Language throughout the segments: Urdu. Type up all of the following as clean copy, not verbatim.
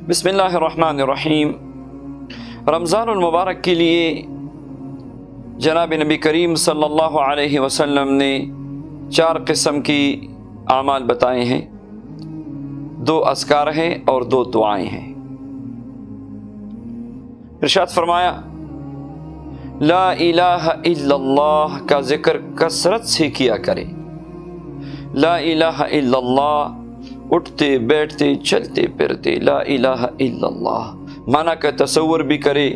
بسم اللہ الرحمن الرحیم۔ رمضان المبارک کے لیے جناب نبی کریم صلی اللہ علیہ وسلم نے 4 قسم کی اعمال بتائے ہیں، 2 اذکار ہیں اور 2 دعائیں ہیں۔ ارشاد فرمایا لا الہ الا اللہ کا ذکر کثرت سے کیا کرے۔ لا الہ الا اللہ، اٹھتے بیٹھتے چلتے پھرتے لا الہ الا اللہ معنی کا تصور بھی کرے،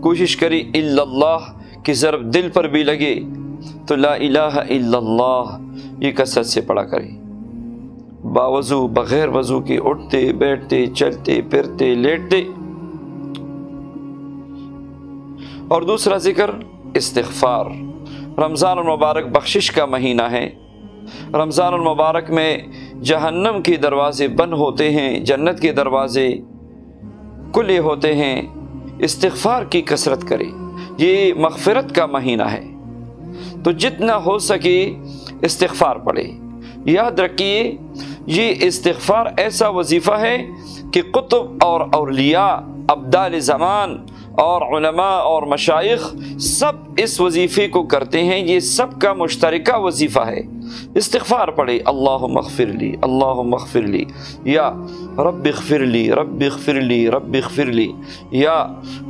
کوشش کرے الا اللہ کی ضرب دل پر بھی لگے تو لا الہ الا اللہ یہ کثرت سے پڑھا کرے، باوضو بغیر وضو کے اٹھتے بیٹھتے چلتے پھرتے لیٹتے۔ اور دوسرا ذکر استغفار۔ رمضان المبارک بخشش کا مہینہ ہے۔ رمضان المبارک میں جہنم کے دروازے بند ہوتے ہیں، جنت کے دروازے کھلے ہوتے ہیں۔ استغفار کی کثرت کرے، یہ مغفرت کا مہینہ ہے تو جتنا ہو سکے استغفار پڑھے۔ یاد رکھیے یہ استغفار ایسا وظیفہ ہے کہ قطب اور اولیاء، ابدال زمان اور علماء اور مشائخ سب اس وظیفے کو کرتے ہیں، یہ سب کا مشترکہ وظیفہ ہے۔ استغفار پڑھے، اللہم اغفر لی، اللہم اغفر لی، یا رب اغفر لی، رب اغفر لی، رب اغفر لی، یا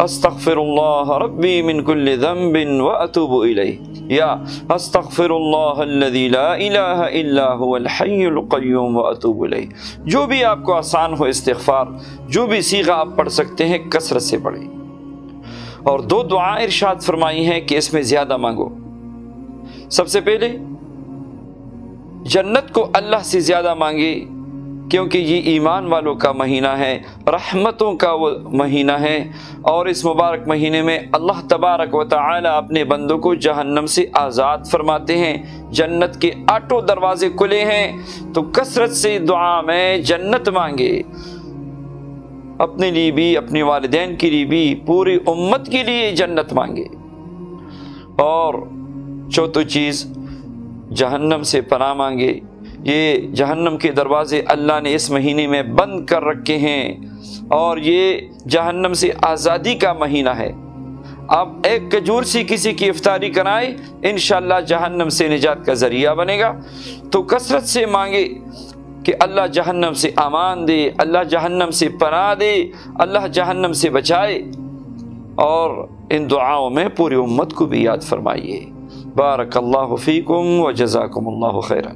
استغفر اللہ ربی من کل ذنب واتوب الیہ، یا استغفر اللہ الذی لا الہ الا هو الحی القیوم واتوب الیہ۔ جو بھی آپ کو آسان ہو استغفار، جو بھی صیغہ آپ پڑھ سکتے ہیں کثرت سے پڑھیں۔ اور 2 دعائیں ارشاد فرمائی ہیں کہ اس میں زیادہ مانگو۔ سب سے پہلے جنت کو اللہ سے زیادہ مانگے کیونکہ یہ ایمان والوں کا مہینہ ہے، رحمتوں کا وہ مہینہ ہے، اور اس مبارک مہینے میں اللہ تبارک و تعالی اپنے بندوں کو جہنم سے آزاد فرماتے ہیں، جنت کے 8 دروازے کھلے ہیں۔ تو کثرت سے دعا میں جنت مانگے، اپنے لیے بھی، اپنے والدین کے لیے بھی، پوری امت کے لیے جنت مانگے۔ اور چوتھی چیز جہنم سے پناہ مانگے۔ یہ جہنم کے دروازے اللہ نے اس مہینے میں بند کر رکھے ہیں اور یہ جہنم سے آزادی کا مہینہ ہے۔ آپ ایک کھجور سے کسی کی افطاری کرائیں، انشاءاللہ جہنم سے نجات کا ذریعہ بنے گا۔ تو کثرت سے مانگے کہ اللہ جہنم سے امان دے، اللہ جہنم سے پناہ دے، اللہ جہنم سے بچائے، اور ان دعاؤں میں پوری امت کو بھی یاد فرمائیے۔ بارک اللہ فیکم و جزاکم اللہ خیرا۔